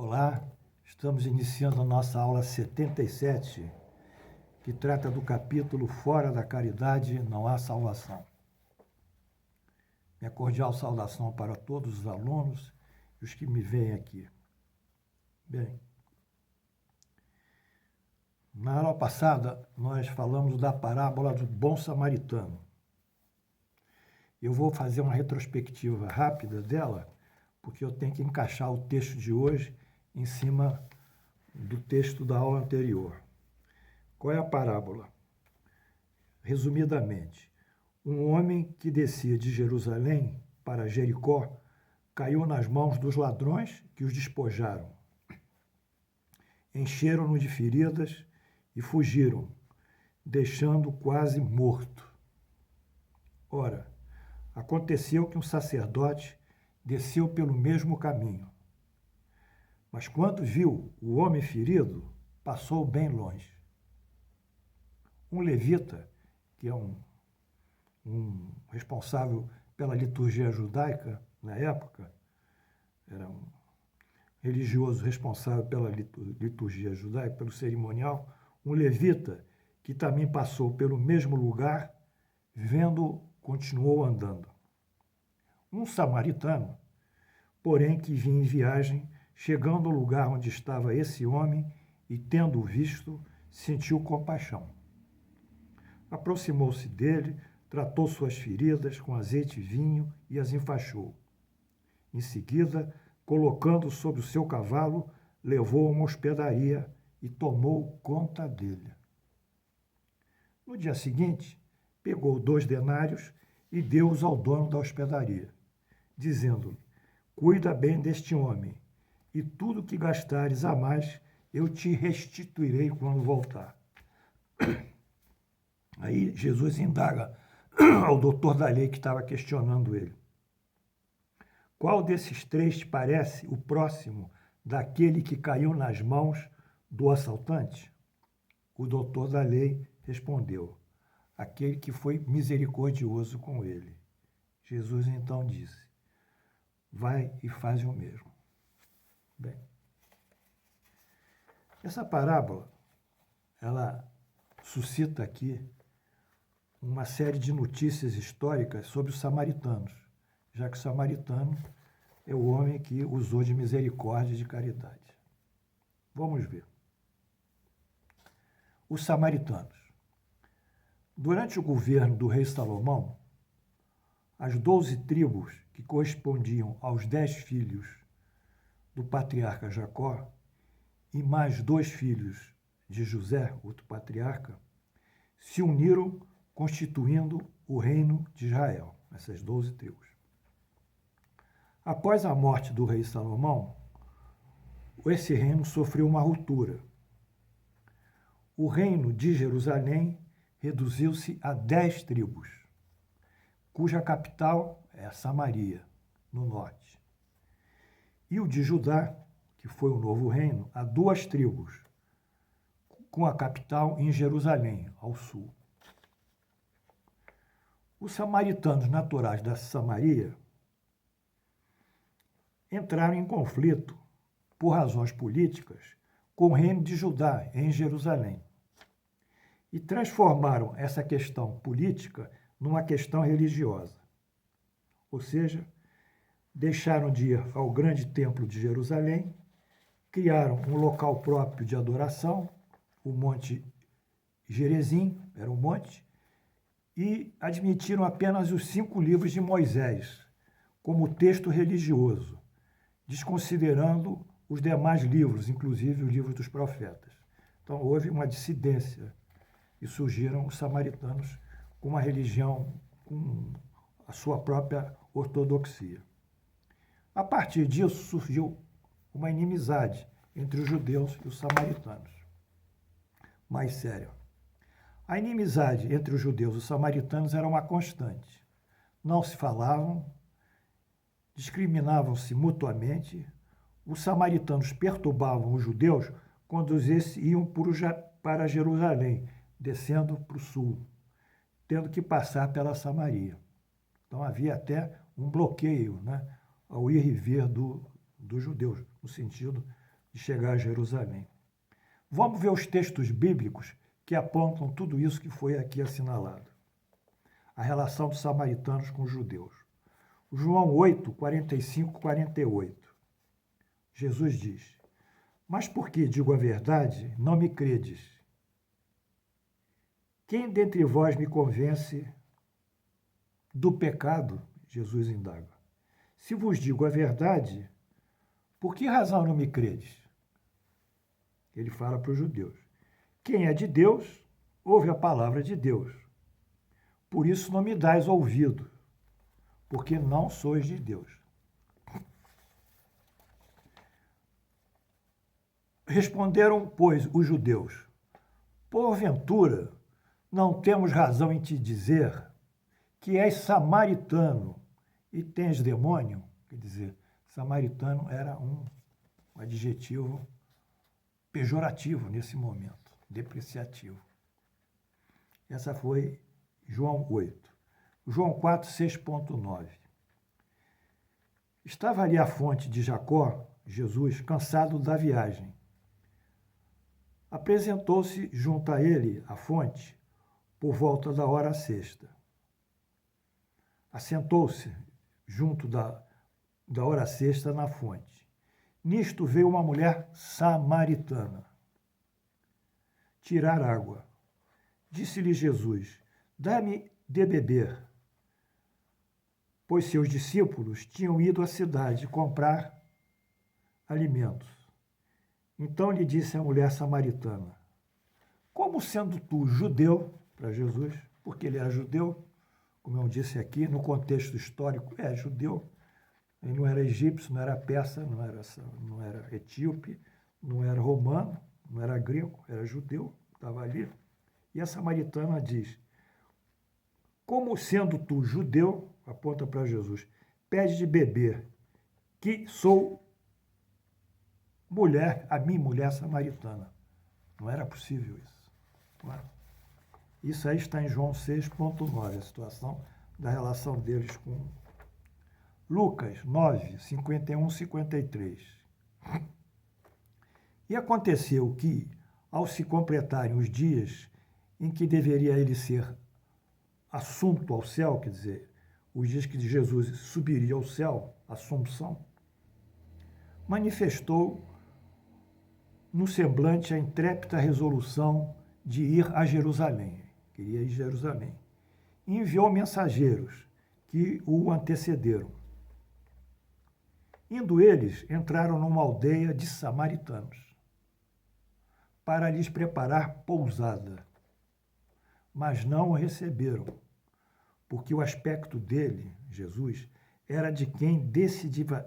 Olá, estamos iniciando a nossa aula 77, que trata do capítulo Fora da Caridade não há salvação. Minha cordial saudação para todos os alunos e os que me veem aqui. Bem, na aula passada nós falamos da parábola do bom samaritano. Eu vou fazer uma retrospectiva rápida dela, porque eu tenho que encaixar o texto de hoje em cima do texto da aula anterior. Qual é a parábola? Resumidamente, um homem que descia de Jerusalém para Jericó caiu nas mãos dos ladrões que os despojaram. Encheram-no de feridas e fugiram, deixando-o quase morto. Ora, aconteceu que um sacerdote desceu pelo mesmo caminho. Mas quando viu o homem ferido, passou bem longe. Um levita, que é um responsável pela liturgia judaica na época, era um religioso responsável pela liturgia judaica, pelo cerimonial, um levita que também passou pelo mesmo lugar, vendo, continuou andando. Um samaritano, porém, que vinha em viagem, chegando ao lugar onde estava esse homem e, tendo-o visto, sentiu compaixão. Aproximou-se dele, tratou suas feridas com azeite e vinho e as enfaixou. Em seguida, colocando-o sobre o seu cavalo, levou-o a uma hospedaria e tomou conta dele. No dia seguinte, pegou 2 denários e deu-os ao dono da hospedaria, dizendo-lhe: cuida bem deste homem, e tudo que gastares a mais eu te restituirei quando voltar. Aí Jesus indaga ao doutor da lei que estava questionando ele: qual desses 3 te parece o próximo daquele que caiu nas mãos do assaltante? O doutor da lei respondeu: aquele que foi misericordioso com ele. Jesus então disse: vai e faz o mesmo. Bem, essa parábola, ela suscita aqui uma série de notícias históricas sobre os samaritanos, já que o samaritano é o homem que usou de misericórdia e de caridade. Vamos ver. Os samaritanos. Durante o governo do rei Salomão, as 12 tribos que correspondiam aos 10 filhos do patriarca Jacó e mais 2 filhos de José, outro patriarca, se uniram constituindo o reino de Israel, essas 12 tribos. Após a morte do rei Salomão, esse reino sofreu uma ruptura. O reino de Jerusalém reduziu-se a 10 tribos, cuja capital é Samaria, no norte. E o de Judá, que foi o novo reino, a 2 tribos, com a capital em Jerusalém, ao sul. Os samaritanos naturais da Samaria entraram em conflito, por razões políticas, com o reino de Judá, em Jerusalém, e transformaram essa questão política numa questão religiosa. Ou seja, deixaram de ir ao grande templo de Jerusalém, criaram um local próprio de adoração, o Monte Gerizim, era um monte, e admitiram apenas os 5 livros de Moisés como texto religioso, desconsiderando os demais livros, inclusive o livro dos profetas. Então, houve uma dissidência e surgiram os samaritanos com uma religião, com a sua própria ortodoxia. A partir disso, surgiu uma inimizade entre os judeus e os samaritanos. Mais séria. A inimizade entre os judeus e os samaritanos era uma constante. Não se falavam, discriminavam-se mutuamente. Os samaritanos perturbavam os judeus quando esses iam para Jerusalém, descendo para o sul, tendo que passar pela Samaria. Então havia até um bloqueio, ao ir e vir dos judeus, no sentido de chegar a Jerusalém. Vamos ver os textos bíblicos que apontam tudo isso que foi aqui assinalado. A relação dos samaritanos com os judeus. João 8, 45, 48. Jesus diz: mas porque digo a verdade, não me credes. Quem dentre vós me convence do pecado? Jesus indaga. Se vos digo a verdade, por que razão não me credes? Ele fala para os judeus. Quem é de Deus, ouve a palavra de Deus. Por isso não me dais ouvido, porque não sois de Deus. Responderam, pois, os judeus: porventura, não temos razão em te dizer que és samaritano e tens demônio? Quer dizer, samaritano era um adjetivo pejorativo nesse momento, depreciativo. Essa foi João 8. João 4, 6.9. Estava ali a fonte de Jacó, Jesus, cansado da viagem. Apresentou-se junto a ele, a fonte, por volta da hora sexta. Assentou-se junto da hora sexta na fonte. Nisto veio uma mulher samaritana tirar água. Disse-lhe Jesus: dá-me de beber, pois seus discípulos tinham ido à cidade comprar alimentos. Então lhe disse a mulher samaritana: como sendo tu judeu, para Jesus, porque ele era judeu, como eu disse aqui, no contexto histórico, é judeu, ele não era egípcio, não era persa, não era etíope, não era romano, não era grego, era judeu, estava ali. E a samaritana diz: como sendo tu judeu, aponta para Jesus, pede de beber, que sou mulher, a minha mulher samaritana. Não era possível isso. Não é? Isso aí está em João 6.9, a situação da relação deles com Lucas 9, 51, 53. E aconteceu que, ao se completarem os dias em que deveria ele ser assunto ao céu, quer dizer, os dias que Jesus subiria ao céu, Assunção, manifestou no semblante a intrépida resolução de ir a Jerusalém. Queria ir a Jerusalém. E enviou mensageiros que o antecederam. Indo eles, entraram numa aldeia de samaritanos para lhes preparar pousada. Mas não o receberam, porque o aspecto dele, Jesus, era de quem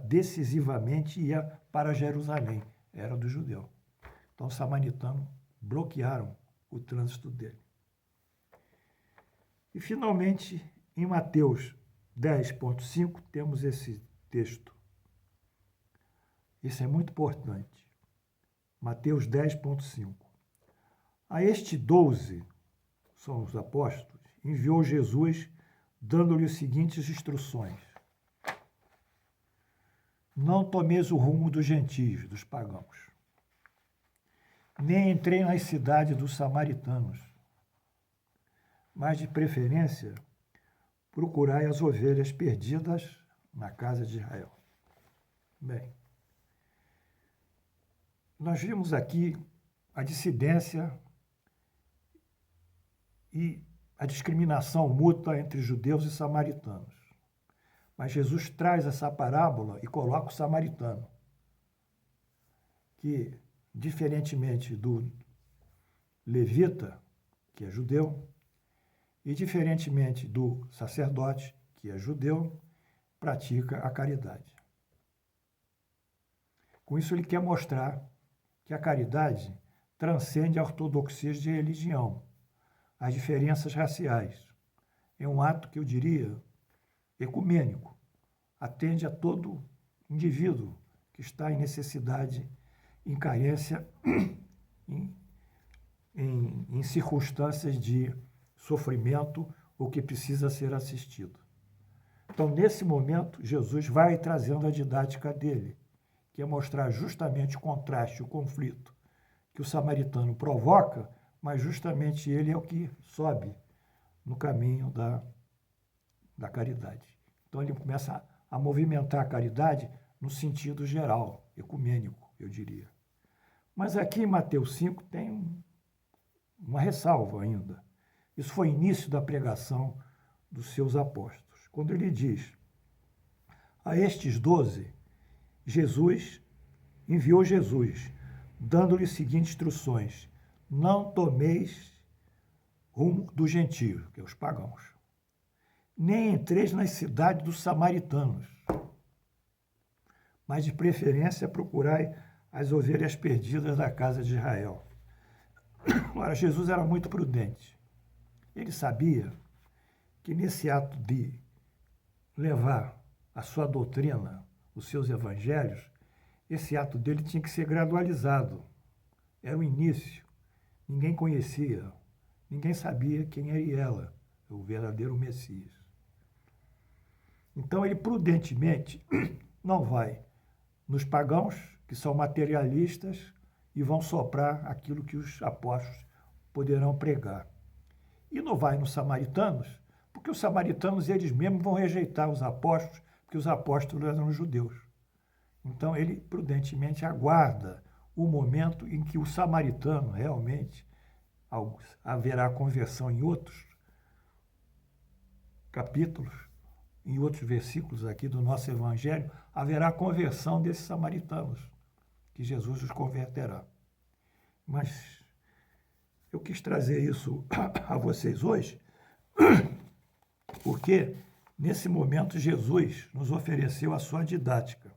decisivamente ia para Jerusalém. Era do judeu. Então, os samaritanos bloquearam o trânsito dele. E, finalmente, em Mateus 10.5, temos esse texto. Isso é muito importante. Mateus 10.5. A este 12, são os apóstolos, enviou Jesus, dando-lhe as seguintes instruções: não tomeis o rumo dos gentios, dos pagãos, nem entrei nas cidades dos samaritanos, mas, de preferência, procurai as ovelhas perdidas na casa de Israel. Bem, nós vimos aqui a dissidência e a discriminação mútua entre judeus e samaritanos. Mas Jesus traz essa parábola e coloca o samaritano, que, diferentemente do levita, que é judeu, e diferentemente do sacerdote, que é judeu, pratica a caridade. Com isso, ele quer mostrar que a caridade transcende a ortodoxias de religião, as diferenças raciais. É um ato que eu diria ecumênico, atende a todo indivíduo que está em necessidade, em carência, em circunstâncias de sofrimento ou que precisa ser assistido. Então, nesse momento, Jesus vai trazendo a didática dele, que é mostrar justamente o contraste, o conflito que o samaritano provoca, mas justamente ele é o que sobe no caminho da caridade. Então ele começa a movimentar a caridade no sentido geral, ecumênico, eu diria. Mas aqui em Mateus 5 tem uma ressalva ainda. Isso foi início da pregação dos seus apóstolos. Quando ele diz, a estes 12, enviou Jesus, dando-lhe seguintes instruções, não tomeis rumo dos gentios, que é os pagãos, nem entreis nas cidades dos samaritanos, mas de preferência procurai as ovelhas perdidas da casa de Israel. Ora, Jesus era muito prudente. Ele sabia que nesse ato de levar a sua doutrina, os seus evangelhos, esse ato dele tinha que ser gradualizado. Era o início. Ninguém conhecia, ninguém sabia quem era ela, o verdadeiro Messias. Então ele prudentemente não vai nos pagãos, que são materialistas, e vão soprar aquilo que os apóstolos poderão pregar. E não vai nos samaritanos, porque os samaritanos eles mesmos vão rejeitar os apóstolos, porque os apóstolos eram judeus. Então ele prudentemente aguarda o momento em que o samaritano realmente haverá conversão em outros capítulos, em outros versículos aqui do nosso evangelho, haverá conversão desses samaritanos, que Jesus os converterá. Mas eu quis trazer isso a vocês hoje, porque nesse momento Jesus nos ofereceu a sua didática,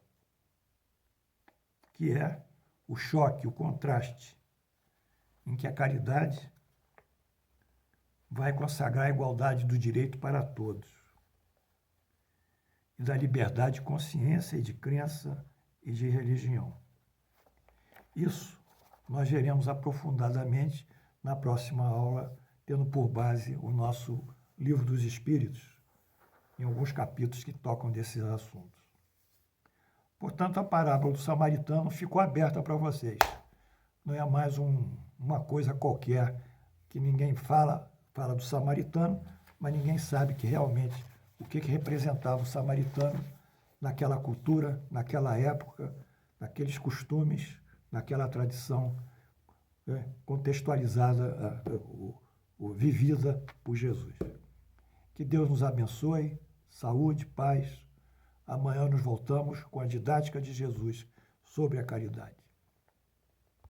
que é o choque, o contraste, em que a caridade vai consagrar a igualdade do direito para todos, e da liberdade de consciência e de crença e de religião. Isso nós veremos aprofundadamente na próxima aula, tendo por base o nosso Livro dos Espíritos, em alguns capítulos que tocam desses assuntos. Portanto, a parábola do samaritano ficou aberta para vocês. Não é mais uma coisa qualquer que ninguém fala do samaritano, mas ninguém sabe que realmente o que representava o samaritano naquela cultura, naquela época, naqueles costumes, naquela tradição contextualizada, vivida por Jesus. Que Deus nos abençoe, saúde, paz. Amanhã nos voltamos com a didática de Jesus sobre a caridade.